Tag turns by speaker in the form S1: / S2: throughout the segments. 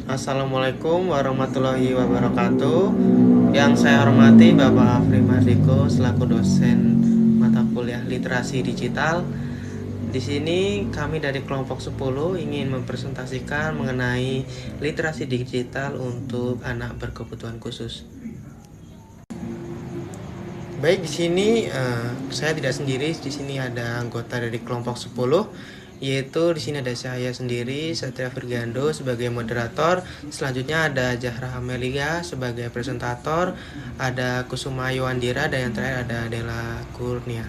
S1: Assalamualaikum warahmatullahi wabarakatuh. Yang saya hormati Bapak Afri Mardiko selaku dosen mata kuliah Literasi Digital. Di sini kami dari kelompok 10 ingin mempresentasikan mengenai literasi digital untuk anak berkebutuhan khusus. Baik, di sini saya tidak sendiri. Di sini ada anggota dari kelompok 10, yaitu di sini ada saya sendiri, Satria Virgando sebagai moderator. Selanjutnya ada Zahra Amelia sebagai presentator, ada Kusuma Yuandira, dan yang terakhir ada Dela Kurnia.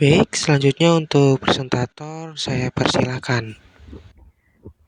S1: Baik, selanjutnya untuk presentator saya persilakan.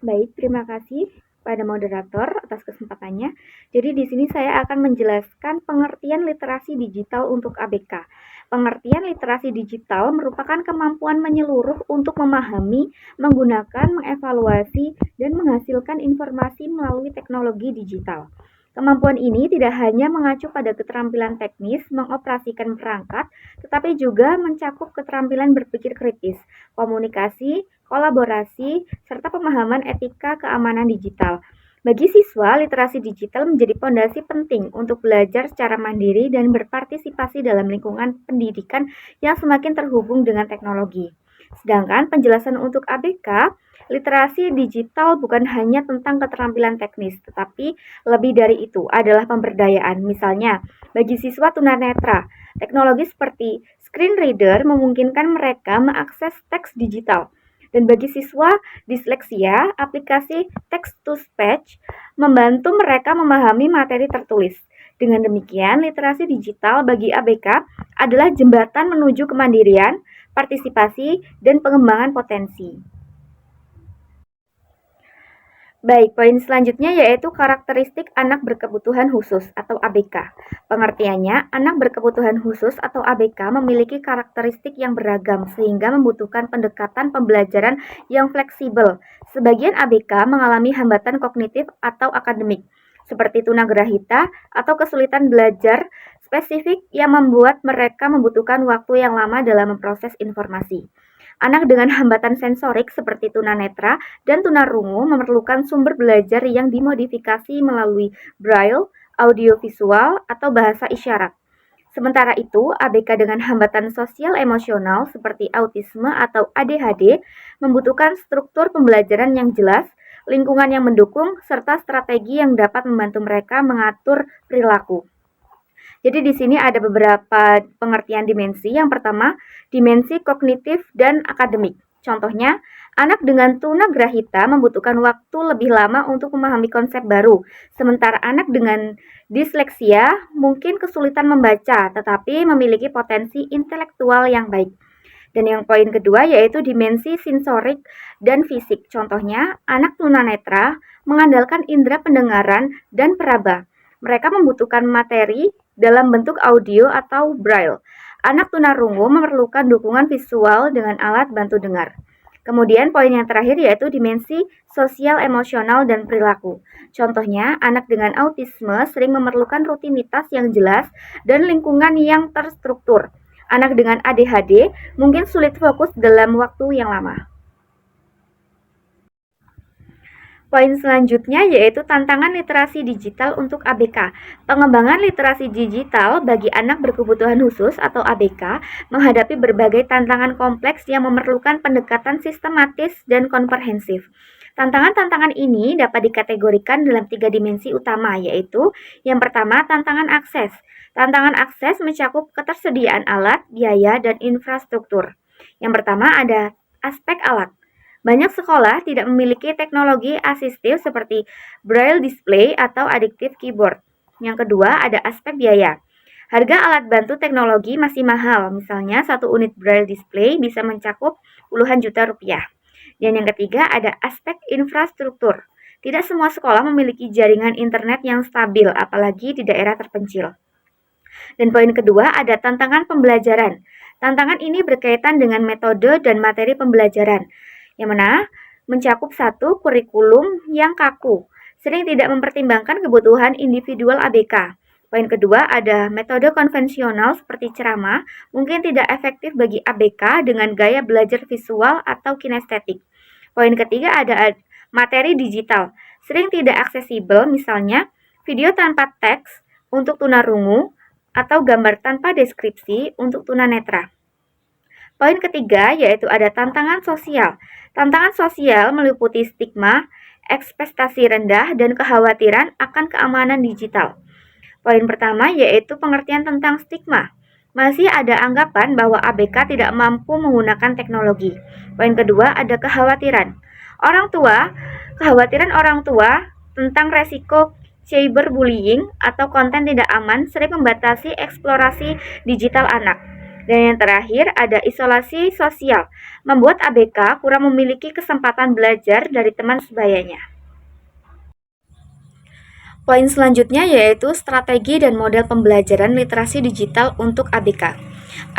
S2: Baik, terima kasih pada moderator atas kesempatannya. Jadi di sini saya akan menjelaskan pengertian literasi digital untuk ABK. Pengertian literasi digital merupakan kemampuan menyeluruh untuk memahami, menggunakan, mengevaluasi, dan menghasilkan informasi melalui teknologi digital. Kemampuan ini tidak hanya mengacu pada keterampilan teknis mengoperasikan perangkat, tetapi juga mencakup keterampilan berpikir kritis, komunikasi, kolaborasi, serta pemahaman etika keamanan digital. Bagi siswa, literasi digital menjadi fondasi penting untuk belajar secara mandiri dan berpartisipasi dalam lingkungan pendidikan yang semakin terhubung dengan teknologi. Sedangkan penjelasan untuk ABK, literasi digital bukan hanya tentang keterampilan teknis, tetapi lebih dari itu adalah pemberdayaan. Misalnya, bagi siswa tunanetra, teknologi seperti screen reader memungkinkan mereka mengakses teks digital. Dan bagi siswa disleksia, aplikasi text to speech membantu mereka memahami materi tertulis. Dengan demikian, literasi digital bagi ABK adalah jembatan menuju kemandirian, partisipasi, dan pengembangan potensi. Baik, poin selanjutnya yaitu karakteristik anak berkebutuhan khusus atau ABK. Pengertiannya, anak berkebutuhan khusus atau ABK memiliki karakteristik yang beragam sehingga membutuhkan pendekatan pembelajaran yang fleksibel. Sebagian ABK mengalami hambatan kognitif atau akademik, seperti tunagrahita atau kesulitan belajar spesifik yang membuat mereka membutuhkan waktu yang lama dalam memproses informasi. Anak dengan hambatan sensorik seperti tunanetra dan tunarungu memerlukan sumber belajar yang dimodifikasi melalui braille, audiovisual, atau bahasa isyarat. Sementara itu, ABK dengan hambatan sosial emosional seperti autisme atau ADHD membutuhkan struktur pembelajaran yang jelas, lingkungan yang mendukung, serta strategi yang dapat membantu mereka mengatur perilaku. Jadi di sini ada beberapa pengertian dimensi. Yang pertama, dimensi kognitif dan akademik. Contohnya, anak dengan tunagrahita membutuhkan waktu lebih lama untuk memahami konsep baru, sementara anak dengan disleksia mungkin kesulitan membaca, tetapi memiliki potensi intelektual yang baik. Dan yang poin kedua yaitu dimensi sensorik dan fisik. Contohnya, anak tunanetra mengandalkan indera pendengaran dan peraba. Mereka membutuhkan materi dalam bentuk audio atau braille. Anak tunarungu memerlukan dukungan visual dengan alat bantu dengar. Kemudian poin yang terakhir yaitu dimensi sosial, emosional, dan perilaku. Contohnya, anak dengan autisme sering memerlukan rutinitas yang jelas dan lingkungan yang terstruktur. Anak dengan ADHD mungkin sulit fokus dalam waktu yang lama. Poin selanjutnya yaitu tantangan literasi digital untuk ABK. Pengembangan literasi digital bagi anak berkebutuhan khusus atau ABK menghadapi berbagai tantangan kompleks yang memerlukan pendekatan sistematis dan komprehensif. Tantangan-tantangan ini dapat dikategorikan dalam 3 dimensi utama, yaitu yang pertama tantangan akses. Tantangan akses mencakup ketersediaan alat, biaya, dan infrastruktur. Yang pertama ada aspek alat. Banyak sekolah tidak memiliki teknologi asistif seperti braille display atau adaptive keyboard. Yang kedua, ada aspek biaya. Harga alat bantu teknologi masih mahal, misalnya satu unit braille display bisa mencakup puluhan juta rupiah. Dan yang ketiga, ada aspek infrastruktur. Tidak semua sekolah memiliki jaringan internet yang stabil, apalagi di daerah terpencil. Dan poin kedua, ada tantangan pembelajaran. Tantangan ini berkaitan dengan metode dan materi pembelajaran yang mana mencakup satu kurikulum yang kaku, sering tidak mempertimbangkan kebutuhan individual ABK. Poin kedua ada metode konvensional seperti ceramah, mungkin tidak efektif bagi ABK dengan gaya belajar visual atau kinestetik. Poin ketiga ada materi digital. sering tidak aksesibel, misalnya video tanpa teks untuk tunarungu atau gambar tanpa deskripsi untuk tunanetra. Poin ketiga yaitu ada tantangan sosial. Tantangan sosial meliputi stigma, ekspektasi rendah, dan kekhawatiran akan keamanan digital. Poin pertama yaitu pengertian tentang stigma. Masih ada anggapan bahwa ABK tidak mampu menggunakan teknologi. Poin kedua ada kekhawatiran. Kekhawatiran orang tua tentang resiko cyberbullying atau konten tidak aman sering membatasi eksplorasi digital anak. Dan yang terakhir ada isolasi sosial, membuat ABK kurang memiliki kesempatan belajar dari teman sebayanya. Poin selanjutnya yaitu strategi dan model pembelajaran literasi digital untuk ABK.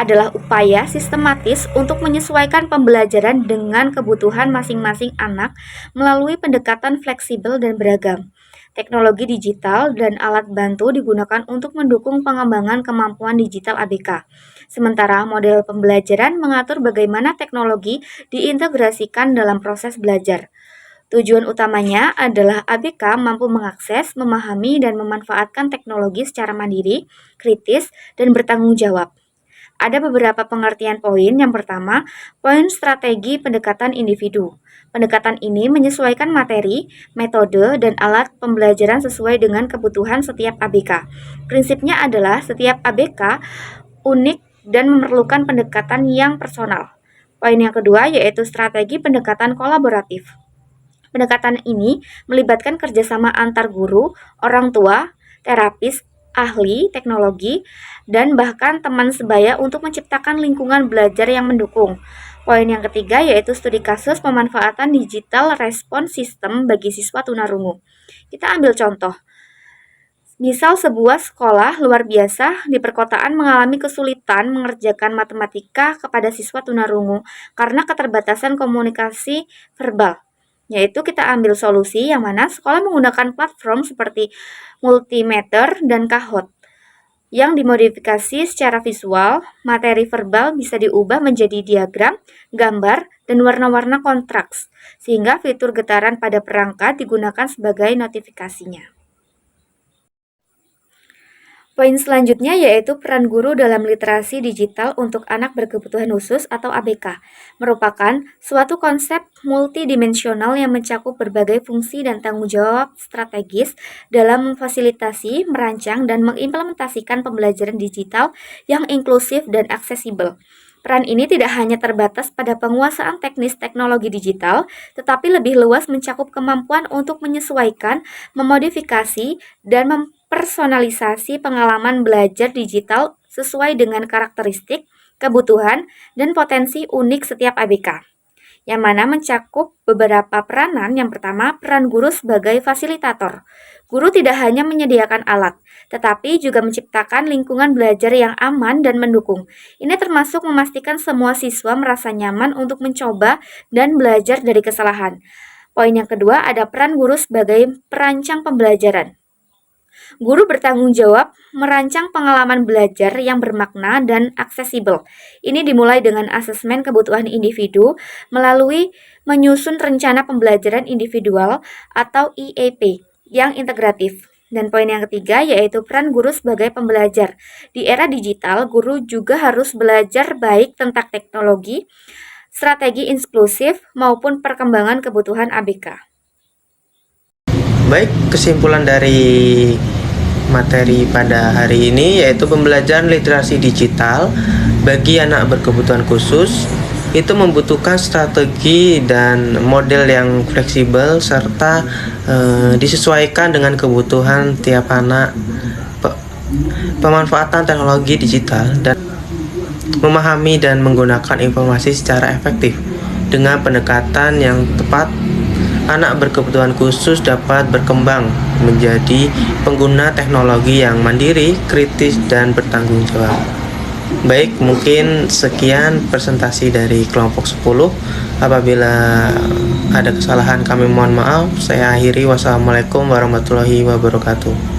S2: Adalah upaya sistematis untuk menyesuaikan pembelajaran dengan kebutuhan masing-masing anak melalui pendekatan fleksibel dan beragam. Teknologi digital dan alat bantu digunakan untuk mendukung pengembangan kemampuan digital ABK. Sementara model pembelajaran mengatur bagaimana teknologi diintegrasikan dalam proses belajar. Tujuan utamanya adalah ABK mampu mengakses, memahami, dan memanfaatkan teknologi secara mandiri, kritis, dan bertanggung jawab. Ada beberapa pengertian poin. Yang pertama, poin strategi pendekatan individu. Pendekatan ini menyesuaikan materi, metode, dan alat pembelajaran sesuai dengan kebutuhan setiap ABK. Prinsipnya adalah setiap ABK unik dan memerlukan pendekatan yang personal. Poin yang kedua yaitu strategi pendekatan kolaboratif. Pendekatan ini melibatkan kerjasama antar guru, orang tua, terapis, ahli teknologi, dan bahkan teman sebaya untuk menciptakan lingkungan belajar yang mendukung. Poin yang ketiga yaitu studi kasus pemanfaatan digital response system bagi siswa tunarungu. Kita ambil contoh. Misal sebuah sekolah luar biasa di perkotaan mengalami kesulitan mengerjakan matematika kepada siswa tunarungu karena keterbatasan komunikasi verbal. Yaitu kita ambil solusi yang mana sekolah menggunakan platform seperti Multimeter dan Kahoot yang dimodifikasi secara visual. Materi verbal bisa diubah menjadi diagram, gambar, dan warna-warna kontraks, sehingga fitur getaran pada perangkat digunakan sebagai notifikasinya. Poin selanjutnya yaitu peran guru dalam literasi digital untuk anak berkebutuhan khusus atau ABK, merupakan suatu konsep multidimensional yang mencakup berbagai fungsi dan tanggung jawab strategis dalam memfasilitasi, merancang, dan mengimplementasikan pembelajaran digital yang inklusif dan aksesibel. Peran ini tidak hanya terbatas pada penguasaan teknis teknologi digital, tetapi lebih luas mencakup kemampuan untuk menyesuaikan, memodifikasi, dan mempersonalisasi pengalaman belajar digital sesuai dengan karakteristik, kebutuhan, dan potensi unik setiap ABK. Yang mana mencakup beberapa peranan. Yang pertama, peran guru sebagai fasilitator. Guru tidak hanya menyediakan alat, tetapi juga menciptakan lingkungan belajar yang aman dan mendukung. Ini termasuk memastikan semua siswa merasa nyaman untuk mencoba dan belajar dari kesalahan. Poin yang kedua ada peran guru sebagai perancang pembelajaran. Guru bertanggung jawab merancang pengalaman belajar yang bermakna dan aksesibel. Ini dimulai dengan asesmen kebutuhan individu melalui menyusun rencana pembelajaran individual atau IEP yang integratif. Dan poin yang ketiga yaitu peran guru sebagai pembelajar. Di era digital, guru juga harus belajar baik tentang teknologi, strategi inklusif, maupun perkembangan kebutuhan ABK.
S1: Baik, kesimpulan dari materi pada hari ini yaitu pembelajaran literasi digital bagi anak berkebutuhan khusus itu membutuhkan strategi dan model yang fleksibel serta disesuaikan dengan kebutuhan tiap anak. Pemanfaatan teknologi digital dan memahami dan menggunakan informasi secara efektif dengan pendekatan yang tepat. Anak berkebutuhan khusus dapat berkembang menjadi pengguna teknologi yang mandiri, kritis, dan bertanggung jawab. Baik, mungkin sekian presentasi dari kelompok 10. Apabila ada kesalahan kami mohon maaf. Saya akhiri. Wassalamualaikum warahmatullahi wabarakatuh.